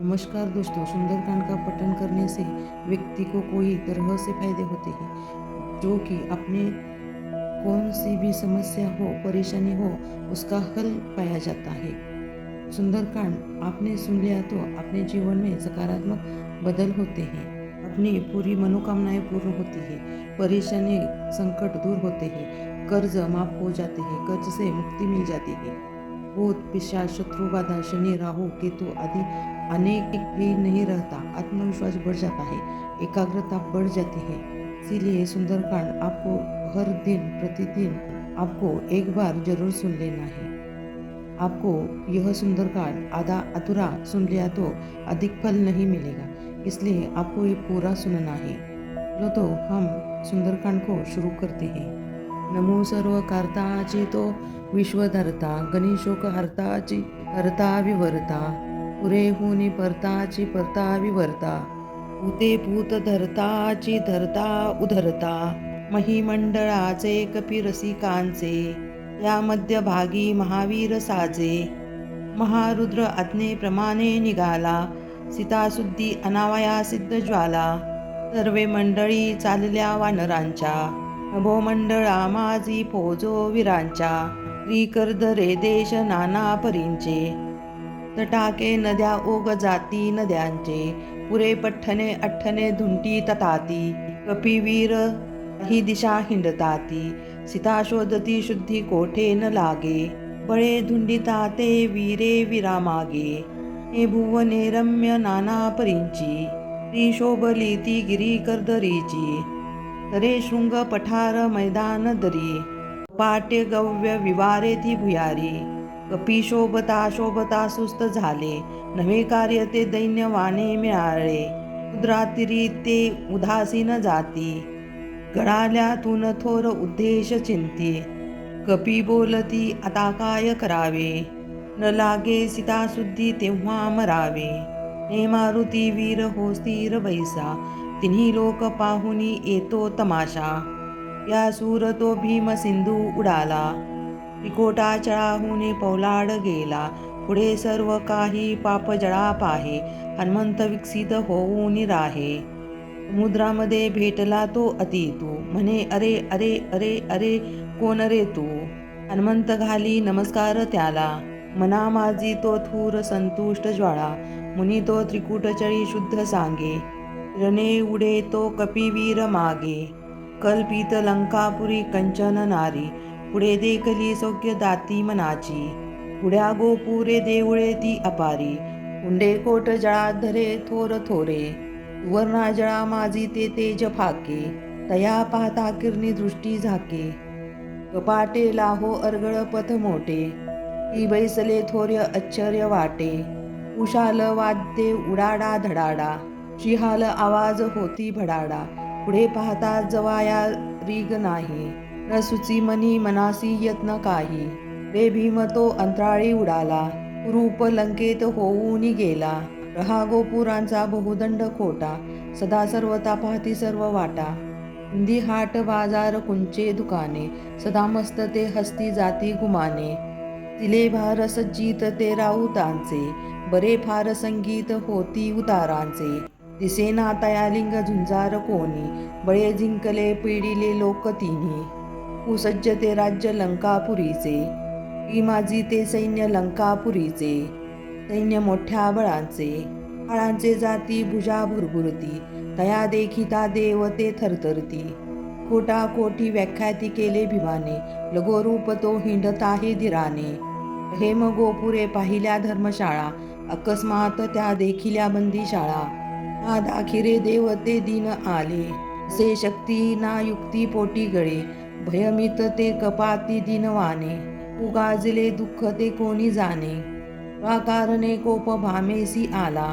नमस्कार दोस्तों, सुंदरकांड का पठन करने से व्यक्ति को कोई तरह से फायदे होते हैं जो कि अपने कौन सी भी समस्या हो, परेशानी हो, उसका हल पाया जाता है। सुंदरकांड आपने सुन लिया तो अपने जीवन में सकारात्मक बदल होते हैं, अपनी पूरी मनोकामनाएं पूर्ण होती है, परेशानी संकट दूर होते हैं, कर्ज माफ हो जाते हैं, कर्ज से मुक्ति मिल जाती है। भूत पिशाच शत्रु बाधा शनि राहु केतु आदि अनेक भी नहीं रहता, आत्मविश्वास बढ़ जाता है, एकाग्रता बढ़ जाती है। इसीलिए सुंदरकांड आपको हर दिन प्रतिदिन आपको एक बार जरूर सुन लेना है। आपको यह सुंदरकांड आधा अधूरा सुन लिया तो अधिक फल नहीं मिलेगा, इसलिए आपको ये पूरा सुनना है। चलो तो हम सुंदरकांड को शुरू करते हैं। नमो सर्व कार्ताचितो विश्वधर्ता गणेशोक हर्ताची हरता विवर्ता पुरे हुनी परताची परता विवर्ता भूते भूत धरताची धरता उधरता महिमंडळाचे कपिरसिकांचे या मध्यभागी महावीर साजे महारुद्र आज्ञेप्रमाणे निघाला सीताशुद्धी अनावया सिद्ध ज्वाला सर्वे मंडळी चालल्या वानरांच्या नभोमंडळा माझी फौजो वीरांच्या श्रीकरधरे देश नाना परींचे तटाके नद्या ओग जाती नद्यांचे पुरे पठ्ठने अठ्ठने धुंटी तताती कपिवीर ही दिशा हिंडताती सीता शोधती शुद्धी कोठे न लागे बळे धुंडिता ते वीरे विरामागे हे भुवने रम्य नाना परींची ती शोभली ती गिरी कर्दरीची तरे शृंग पठार मैदान दरी पाट्य गव्य विवारे ती भुयारी कपी शोभता शोभता सुस्त झाले नवे कार्य ते दैन्यवाने मिळाले उद्रातिरी ते उदासीन जाती गळाल्यातून थोर उद्देश चिंती कपी बोलती आता काय करावे न लागे सीताशुद्धी तेव्हा मरावे हे मारुती वीर हो स्थिर बैसा तिन्ही लोक पाहुनी येतो तमाशा या सूर तो भीम सिंधू उडाला त्रिकोटा चळाहुनी पौलाड गेला पुढे सर्व काही पाप जळा पाहे हनुमंत विकसित होऊन राहे समुद्रामध्ये भेटला तो अतितू म्हणे अरे अरे अरे अरे कोण रे तू हनुमंत घाली नमस्कार त्याला मना माझी तो थूर संतुष्ट ज्वाळा मुनी तो त्रिकुटचळी शुद्ध सांगे रणे उडे तो कपिवीर मागे कल्पित लंकापुरी कंचन नारी पुढे देखली सौख्य दाती मनाची पुढ्या गोपुरे देवळे ती अपारी कुंडे कोट जळा धरे थोर थोरे सुवर्णा जळा माझी ते तेज फाके तया पाहता किरणी दृष्टी झाके कपाटे लाहो अर्गळ पथ मोठे ती बैसले थोर्य आश्चर्य वाटे उशाल वाद्ये उडाडा धडाडा शिहाल आवाज होती भडाडा पुढे पाहता जवाया रीग नाही न सुची मनी मनासी यत्न काही रे भीम तो अंतराळी उडाला रूप लंकेत होऊन गेला रहा गोपुरांचा बहुदंड खोटा सदा सर्वता पाहती सर्व वाटा हिंदी हाट बाजार कुंचे दुकाने सदा मस्त ते हस्ती जाती गुमाने तिले भार सज्जित ते राऊतांचे बरे फार संगीत होती उतारांचे दिसेना तयालिंग झुंजार कोणी बळे जिंकले पिढीले लोक तिन्ही कुसज्ज ते राज्य लंकापुरीचे ही माझी ते सैन्य लंकापुरीचे सैन्य मोठ्या बळांचे काळांचे जाती भुजा भुरभुरती तया देखिता देव ते थरथरती कोटा कोठी व्याख्याती केले भिवाने लगोरूप तो हिंडताही धीराने हेम गोपुरे पाहिल्या धर्मशाळा अकस्मात त्या देखिल्या बंदीशाळा ना दाखिरे देवते दिन आले से शक्ती ना युक्ती पोटी गळे भयमित ते कपाती दिनवाने उगाजले दुःख ते कोणी जाणे वा कारणे कोप भामेसी आला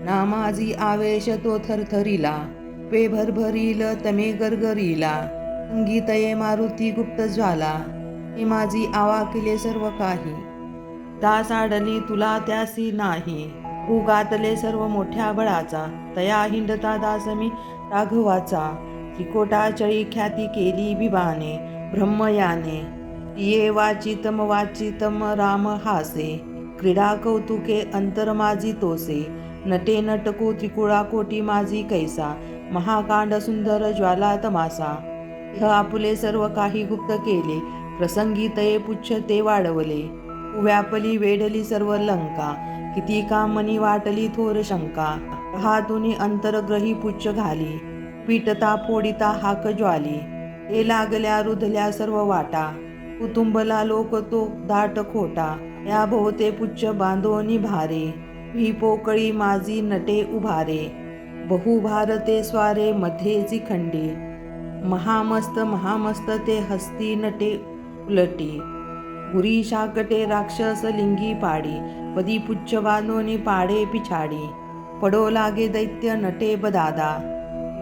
ना माझी आवेश तो थरथरीला पे भरभरील तमे गरगरीला संगीतये मारुती गुप्त ज्वाला हे माझी आवाकिले सर्व काही दास आडली तुला त्यासी नाही उगातले सर्व मोठ्या बळाचा तया हिंडता दास मी राघवाचा त्रिकोटाचळी ख्याती केली बिबाने ब्रह्मयाने ये वाचितम वाचितम राम हासे क्रीडा कौतुके अंतर माझी तोसे नटे नटको त्रिकुळा कोटी माझी कैसा, महाकांड सुंदर ज्वाला तमासा. ह आपुले सर्व काही गुप्त केले, प्रसंगी तये पुच्छ ते वाढवले. व्यापली वेडली सर्व लंका, किती कामनी वाटली थोर शंका. हातुनी अंतरग्रही पुच्छ घाली, पीटता फोडिता हाक ज्वाली. ते लागल्या रुधल्या सर्व वाटा, कुटुंबला लोक तो दाट खोटा. या भोवते पुच्छ बांधोनी भारे, ही पोकळी माझी नटे उभारे. बहु भारते स्वारे मध्येची खंडी, महामस्त महामस्त ते हस्ती नटे उलटी. गुरी शाकटे राक्षस लिंगी पाडी, पदी पुच्छ बांधोनी पाडे पिछाडी. पडो लागे दैत्य नटे बदादा,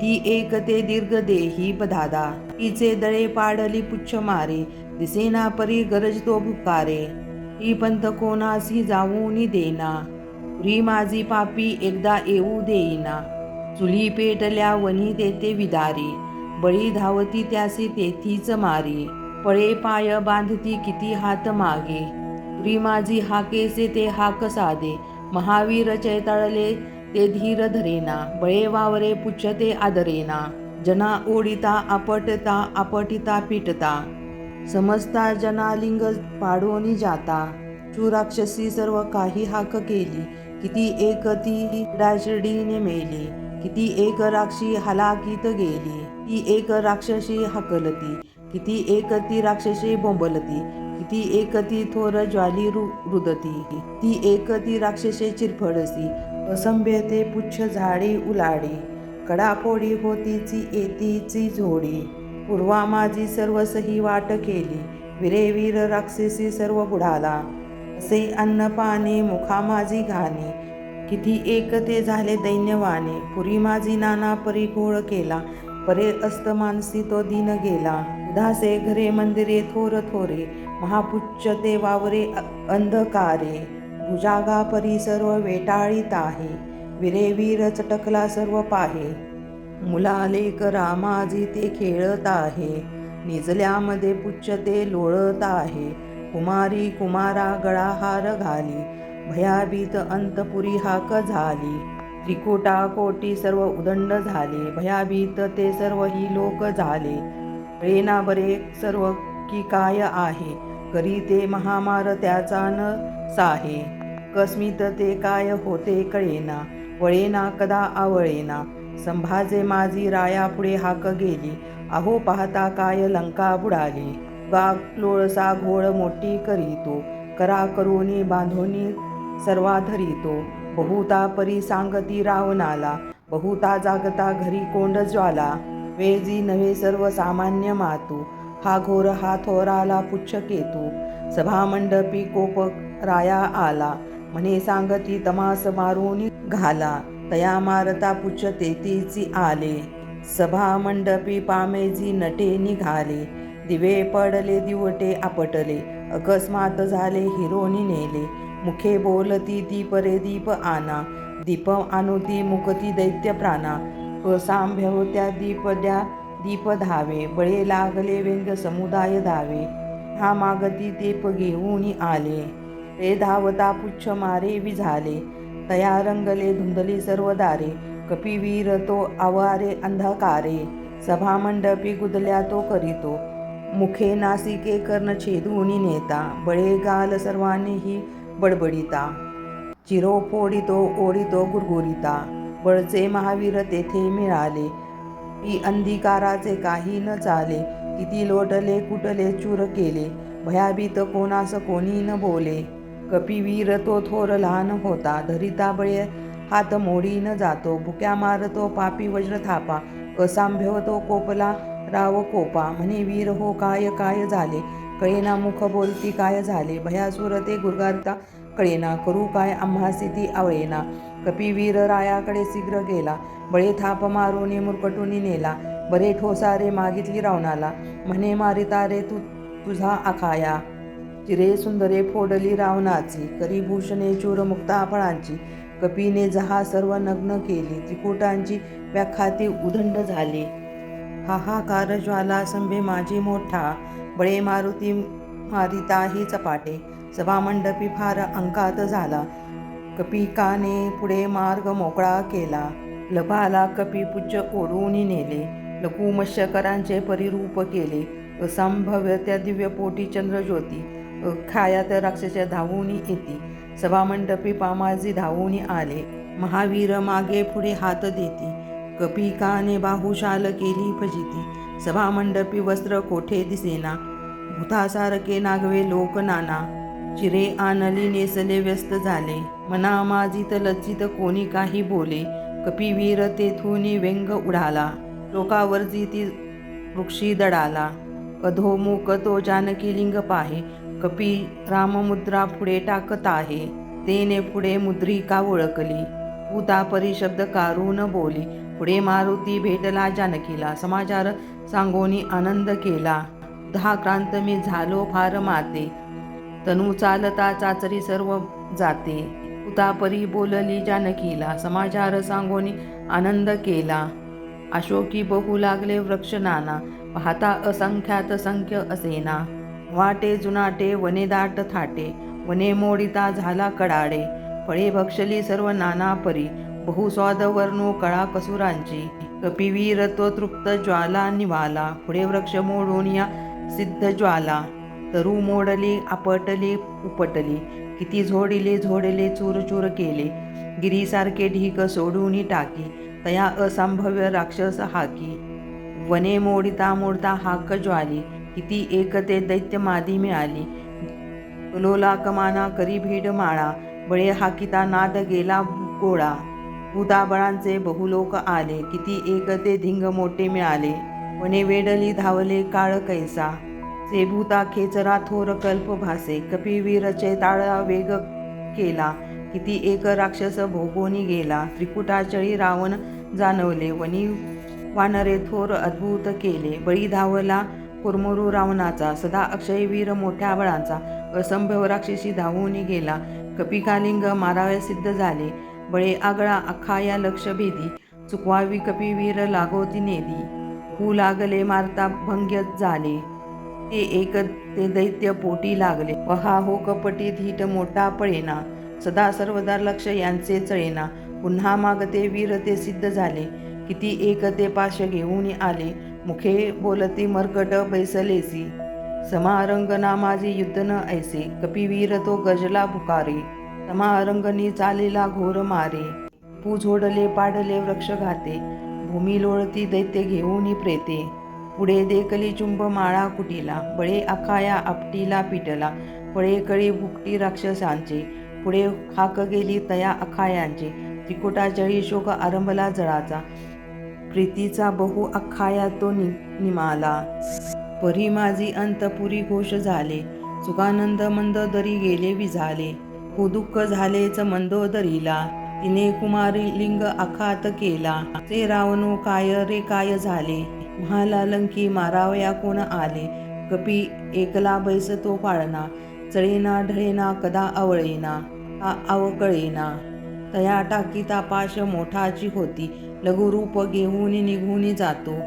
ती एक ते दीर्घ देही बदादा. तिचे दळे पाडली पुच्छ मारे, दिसेना परी गरजतो भुकारे. ही पंथ कोणासी जाऊनी देना, पुरी माझी पापी एकदा येऊ देईना. चुली पेटल्या वनी तेथे विदारी, बळी धावती त्यासी तेथीच मारी. पळे पाय बांधती किती हात मागे, पुरी माझी हाकेसे ते हाक साधे. महावीर चैताळले ते धीर धरेना, बळे वावरे पुच्छ ते आदरेना. जना ओढिता आपटता आपटिता पीटता, समजता जनालिंग पाडोनी जाता. राक्षसी सर्व काही हाक केली, किती एक ती डाशिडीने मेली. किती एक राक्षी हलाकीत गेली, ती एक राक्षसी हकलती. किती एक ती राक्षसी बोंबलती, किती एक ती थोर ज्वाली रुदती. ती एक ती राक्षसे चिरफडसी, असंभ्य ते पुच्छ झाडी उलाडी. कडाफोडी होतीची येतीची झोडी, पूर्वा माझी सर्व सही वाट केली. विरे वीर राक्षसी सर्व बुडाला, असे अन्न पाणी मुखा माझी घाणी. किती एक ते झाले दैन्यवाने, पुरी माझी नाना परी घोळ केला. परे अस्त मानसी तो दिन गेला, उदासे घरे मंदिरे थोर थोरे. महापुच्छ ते वावरे अंधकारे, भुजागा परी सर्व वेटाळीत आहे. विरे वीर चटकला सर्व पाहे, मुलाले करा माझी ते खेळत आहे. निजल्यामध्ये पुच्छ ते लोळत आहे, कुमारी कुमारा गळाहार घाली. भयाभीत अंतपुरी हाक झाली, त्रिकुटा कोटी सर्व उदंड झाले. भयाभीत ते सर्व ही लोक झाले, कळेना बरे सर्व की काय आहे. करी ते महामार त्याचा न साहे, कस्मित ते काय होते कळेना. वळेना कदा आवळेना, संभाजे माझी राया पुढे हाक गेली. अहो पाहता काय लंका बुडाली. गा लोळसा घोळ मोठी करीतो, करा करोनी बांधोनी सर्वा धरितो. बहुता परी सांगती रावणाला, बहुता जागता घरी कोंड ज्वाला. वेजी नव्हे सर्व सामान्य मातू, हा घोर हा थोराला पुच्छ केतू. सभामंडपी कोप राया आला, म्हणे सांगती तमास मारून घाला. तया मारता पुच्छ तेथीची आले, सभामंडपी पामेजी नटे निघाले. दिवे पडले दिवटे आपटले, अकस्मात झाले हिरोनी नेले. मुखे बोलती दीप रे दीप आना, दीप अनुती मुकती दैत्य प्राणा. असांभ्य होत्या दीप द्या दीप धावे, बळे लागले व्यंग समुदाय धावे. हा मागती तेप घेऊन आले, ते धावता पुच्छ मारे विझाले. तया रंगले धुंदली सर्व दारे, कपिवीर तो आवारे अंधकारे. सभामंडपी गुदल्या तो करीतो, मुखे नासिके कर्ण छेदून नेता. बळे गाल सर्वांनीही बडबडिता, चिरो फोडितो ओढितो गुरगुरिता. बळचे महावीर तेथे मिळाले, ही अंधिकाराचे काही न चाले. किती लोटले कुटले चूर केले, भयाभीत कोणास कोणी न बोले. कपिवीर तो थोर लहान होता, धरिता बळे हात मोडी न जातो. भुक्या मारतो पापी वज्र थापा, असांभ्य तो कोपला राव कोपा. म्हणे वीर हो काय काय झाले, कळेना मुख बोलती काय झाले. भयासुर ते गुरगारता कळेना, करू काय आम्हासी ती आवळेना. कपिवीर रायाकडे शीघ्र गेला, बळे थाप मारून मुरकटून नेला. बरे ठोसारे मागितली रावणाला, म्हणे मारिता रे तू तुझा आखाया. चिरे सुंदरे फोडली रावणाची, करी भूषणे चूर मुक्ता फळांची. कपीने जहा सर्व नग्न केली, त्रिकुटांची व्याखाती उदंड झाली. हाहाकार ज्वाला संभे माझी मोठा, बळे मारुती मारिता ही चपाटे. सभामंडपी फार अंकात झाला, कपिकाने पुढे मार्ग मोकळा केला. लभाला कपी पुच्छ ओढून नेले. लघुमत्स्यकरांचे परिरूप केले. असंभव्य त्या दिव्य पोटी चंद्रज्योती. खायात राक्षस धावून येती. सभामंडपी पामाजी धावून आले. महावीर मागे पुढे हात देती. कपिकाने बाहुशाल केली फजिती. सभामंडपी वस्त्र कोठे दिसेना. भूतासारखे नागवे लोक नाना. चिरे आणली नेसले व्यस्त झाले. मना माजित लज्जित कोणी काही बोले. कपिवीर तेथून व्यंग उडाला. लोकावरची ती वृक्षी दडाला. अधोमुख तो जानकी लिंग पाहे. कपी राममुद्रा पुढे टाकत आहे. तेने पुढे मुद्रिका ओळखली. भूता परिशब्द कारून बोली. पुढे मारुती भेटला जानकीला. समाचार सांगोनी आनंद केला. 10 क्रांत मी झालो फार माते. तनू चालता चाचरी सर्व जाते. भूता परी बोलली जानकीला. समाचार सांगोनी आनंद केला. अशोकी बहू लागले वृक्ष नाना. पाहता असंख्यात संख्य असेना. वाटे जुनाटे वने दाट थाटे. वने मोडिता झाला कडाडे. फळे भक्षली सर्व नाना परी. बहुस्वाद वर्णो कळा कसुरांची. कपिवीर तो तृप्त ज्वाला निवाला. पुढे वृक्ष मोडून या सिद्ध ज्वाला. तरु मोडली आपटली उपटली. किती झोडले चूर चूर केले. गिरीसारखे ढीक सोडून टाकी. तया असंभव्य राक्षस हाकी. वने मोडिता मोडता हाक ज्वाली. किती एक ते दैत्य मादी मिळाली. लोला कमाना करी भीड माळा. बळे हाकिता नाद गेला गोळा. भूताबळांचे बहुलोक आले. किती एक ते धिंग मोठे मिळाले. वने वेडली धावले काळ कैसा. से भूता खेचरा थोर कल्प भासे. कपिवीरचे ताळा वेग केला. किती एक राक्षस भोगोनी गेला. त्रिकुटाचळी रावण जाणवले. वनी वानरे थोर अद्भुत केले. बळी धावला कुरमुरू रावणाचा. सदा अक्षयवीर मोठ्या बळांचा. असंभव राक्षसी धावून गेला. कपिकालिंग माराव्या सिद्ध झाले. बळे आगळा अखाया लक्ष भेदी. चुकवावी कपिवीर लागोती नेदी. हू लागले मारता भंग्य झाले. ते एक ते दैत्य पोटी लागले. वहा हो कपटी धीट मोठा पळेना. सदा सर्वदा लक्ष यांचे चळेना. पुन्हा मागते वीर ते सिद्ध झाले. किती एक ते पाश घेऊन आले. मुखे बोलती मर्कट बैसलेसी. समारंगना माझी युद्ध न ऐसे. कपिवीर तो गजला पुकारे. समारंगनी चालेला घोर मारे. पू झोडले पाडले वृक्ष घाते. भूमी लोळती दैत्य घेऊन प्रेते. पुढे देखली चुंब माळा कुटीला. बळे अखाया आपटीला पिटला. फळे कळी भुकटी राक्षसांचे. पुढे हाक गेली तया अखायांचे. त्रिकुटाचळी शोक आरंभला जळाचा. प्रीतीचा बहु अखाया तो निमाला. परी माझी अंतपुरी घोष झाले. सुखानंद मंदोदरी गेले विझाले. हो दुःख झालेच मंदोदरीला. तिने कुमारी लिंग आखात केला. ते रावणो काय रे काय झाले. म्हाला लंकी मारावया कोण आले. कपी एकला बैस तो पाळना. चळेना ढळेना कदा आवळेना. अवकळेना. तया टाकीता पाश मोठाची होती. लघुरूप घेऊन निघून जातो.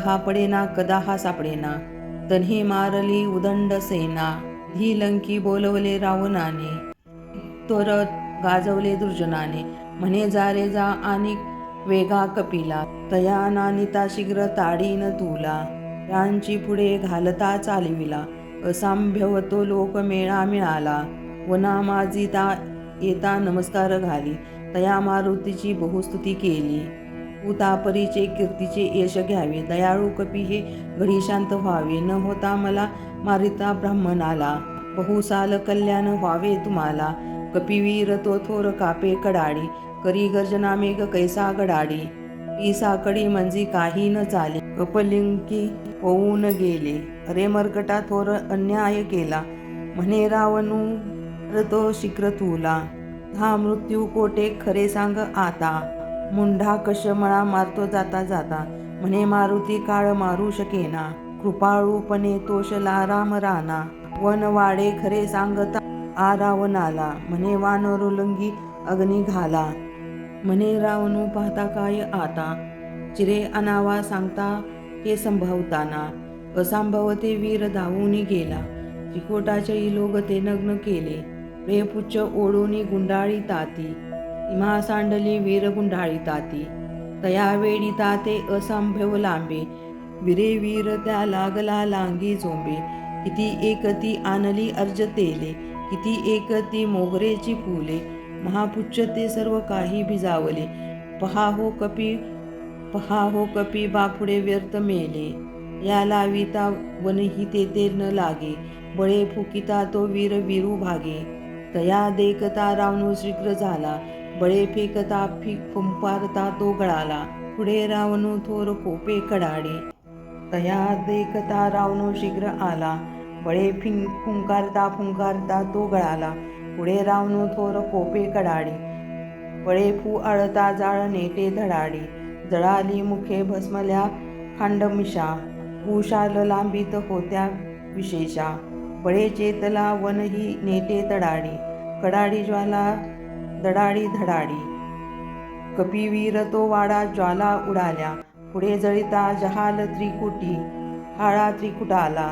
हा पडेना कदा हा सापडेना. तन्हे मारली उदंड सेना. धी लंकी बोलवले रावणाने. तोर गाजवले दुर्जनाने. म्हणे जा रे जा आणि वेगा कपिला. तया नानिता शीघ्र ताडीन तुला. यांची पुढे घालता चालविला. असांभ्यव तो लोक मेळा मिळाला. वना माजिता येता नमस्कार घाली. तया मारुतीची बहुस्तुती केली. भूतापरीचे कीर्तीचे यश घ्यावे. दयाळू कपी हे घडी शांत व्हावे. न होता मला मारिता ब्राह्मणाला. बहुसाल कल्याण व्हावे तुम्हाला. कपिवीर तो थोर कापे कडाडी. करी गर्जना मेघ कैसा गडाडी. ती साकडी म्हणजे काही न चाले. कपलिंकी होऊन गेले. अरे मर्कटा थोर अन्याय केला. म्हणे रावणू तो शीघ्र तुला. हा मृत्यू कोटे खरे सांग आता. मुंढा कशमळा मारतो जाता जाता. म्हणे मारुती काळ मारू शकेना. कृपाळूपणे तोषला राम राणा. वन वाडे खरे सांगता आ रावणाला. म्हणे वानरोलंगी अग्नी घाला. म्हणे रावणू पाहता काय आता. चिरे अनावा सांगता हे संभावताना. असांभवते वीर धावून गेला. त्रिकुटाचे लोक ते नग्न केले. पुढे पुच्छ ओढोनी गुंडाळी ताती, सीमा सांडली वीर गुंडाळी ताती, तया वेळी ताते असंभव लांबे, वीरे वीर त्या लागला लांगी झोंबे, किती एकती आणली अर्ज तेले, किती एकती मोगरेची फुले, महापुच्छ ते सर्व काही भिजावले, पहा हो कपी बापुडे व्यर्थ मेले, या लाविता वनही तेथे न लागे, बळे फुकिता तो वीर वीरू भागे, तया देखता रावणू शीघ्र झाला, बळे फेकता फुंकारता तो गळाला, पुढे रावणू थोर कोपे कडाडे, तया देखता रावणू शीघ्र आला, बळे फुंकारता तो गळाला, पुढे रावणू थोर कोपे कडाडे, बळे फू आळता जाळ नेटे धडाडी, जळाली मुखे भस्मल्या खांडमिशा, भूशाल लांबीत होत्या विशेषा, बळे चेतला वनही नेटे तडाडी, कडाडी ज्वाला दडाडी धडाडी, कपिवीर तो वाडा ज्वाला उडाल्या, पुढे जळिता जहाल त्रिकुटी, हाळा त्रिकुटाला,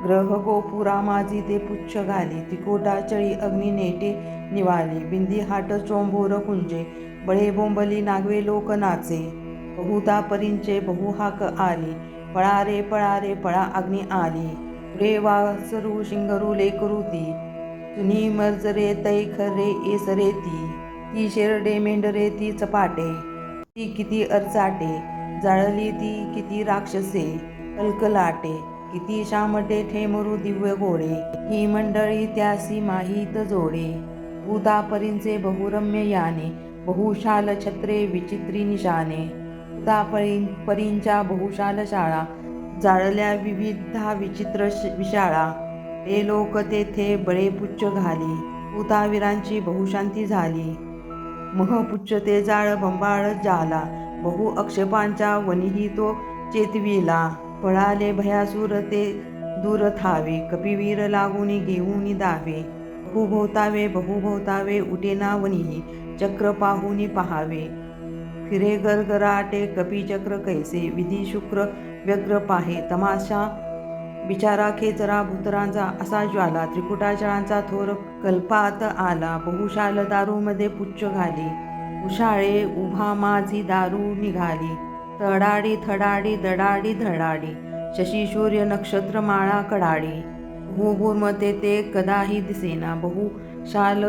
ग्रह गोपुरा माझी ते पुच्छ घाली, त्रिकोटा चळी अग्नी नेटे निवाली, बिंदी हाट चोंबोर कुंजे, बळे बोंबली नागवे लोक नाचे, बहुता परींचे बहु हाक आली, पळा रे पळा अग्नी आली, पुढे वासरू शिंगरू लेकरू ती, तुनी मर्जरे तै खरे एसरे ती शेरडे मेंढरे ती चपाटे, ती किती अर्चाटे, जाळली ती किती राक्षसे कलकलाटे, किती शामटे ठेमरू दिव्य गोडे, ही मंडळी त्यासी माहीत जोडे, भूतापरींचे बहुरम्य याने, बहुशाल छत्रे विचित्री निशाने, भूतापरींच्या बहुशाल शाळा, जाळल्या विविधा विचित्र विशाळा, ते लोक तेथे बळे पुच्छ घाली, भूतावीरांची बहुशांती झाली, महपुच्छ ते जाळ बंबाळ जाला, बहु अक्षपांच्या वनीही तो चेतविला, पळाले भयासूर ते दूर थावे, कपिवीर लागूनी घेऊनी दावे, बहुभोवतावे उठेना वनीही, चक्र पाहुनी पहावे, फिरे गरगराटे कपिचक्र कैसे, विधी शुक्र व्यग्र पाहे तमाशा, बिचारा खेचरा भूतरांचा असा ज्वाला, त्रिकुटाचळांचा थोर कल्पात आला, बहुशाल दारूमध्ये पुच्छ घाली, उशाळे उभा माझी दारू निघाली, तडाडी थडाडी दडाडी धडाडी, शशी सूर्य नक्षत्र माळा कडाडी, बहुभूर्मते ते कदाही दिसेना, बहुशाल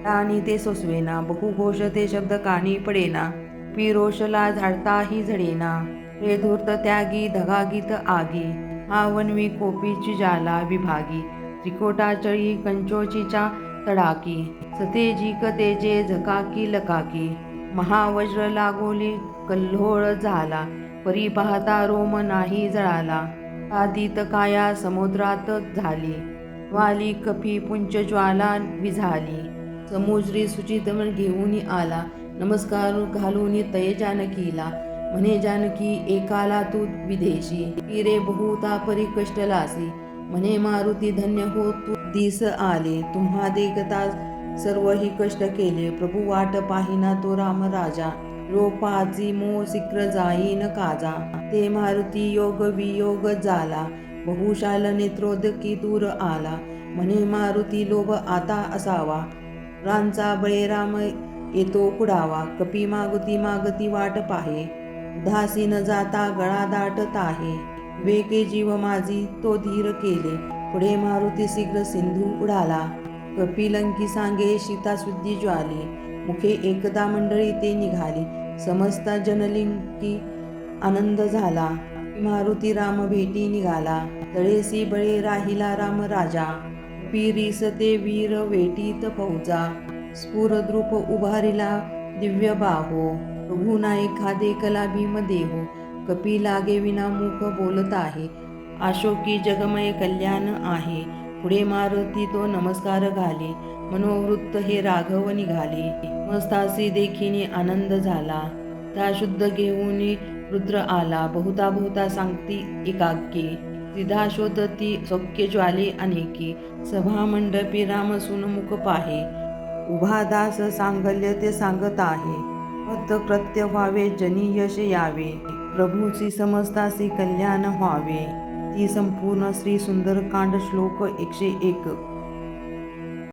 आणि ते सोसवेना, बहुघोष ते शब्द कानी पडेना, पिरोशला झाडताही झडेना, हे धूर्त त्यागी धगागीत आगी, हा वनवी कोपीची जाला विभागी, त्रिकोटाचळी कंचोचीच्या तडाकी, सतेजिक तेजे झकाकी लकाकी, महावज्र लागोली कल्होळ झाला, परी पाहता रोम नाही जळाला, आदित काया समुद्रात झाली, वाली कपी पुंच ज्वाला विझाली, समुद्री सुचितमन घेऊन आला, नमस्कार घालून तय जानकीला, म्हणे जानकी एकाला तू विदेशी, रे बहुता परी कष्टलासी, म्हणे मारुती धन्य हो तू दिस आले, तुम्हा देखता सर्व ही कष्ट केले, प्रभू वाट पाहिना तो राम राजा, रोपाची मो शीघ्र जाईन काजा, ते मारुती योग वियोग झाला, बहुशाल नेत्रोदकी दूर आला, म्हणे मारुती लोभ आता असावा, रांचा बळीराम येतो कुडावा, कपी मागती वाट पाहे, उदासी न जाता गळा दाटत आहे, वेके जीव माझी तो धीर केले, पुढे मारुती शीघ्र सिंधू उडाला, कपिलंकी सांगे शीताशुद्धी ज्वाली, मुखे एकदा मंडळी ते निघाली, समस्त जनलिंकी आनंद झाला, मारुती राम भेटी निघाला, तळेसी बळे राहिला राम राजा, पिरीस ते वीर वेटीत फौजा, स्फुरद्रूप उभारिला दिव्य बाहो, प्रभुना एखादे कला भीम देहो, कपी लागे विना मुख बोलत आहे, अशोकी जगमय कल्याण आहे, पुढे मारुती तो नमस्कार घाले, मनोवृत्त हे राघव निघाले, मस्तासी देखीने आनंद झाला, त्या शुद्ध घेऊन रुद्र आला, बहुता सांगती एकाकी, सिधा शोधती सौख्य ज्वाले अनेकी, सभा मंडपी राम सुनमुख पाहे, उभा दास सांगल्य ते सांगत आहे, भक्त कृत्य व्हावे जनी यश यावे, प्रभूची समस्तासी कल्याण व्हावे, ती संपूर्ण श्री सुंदरकांड श्लोक 101.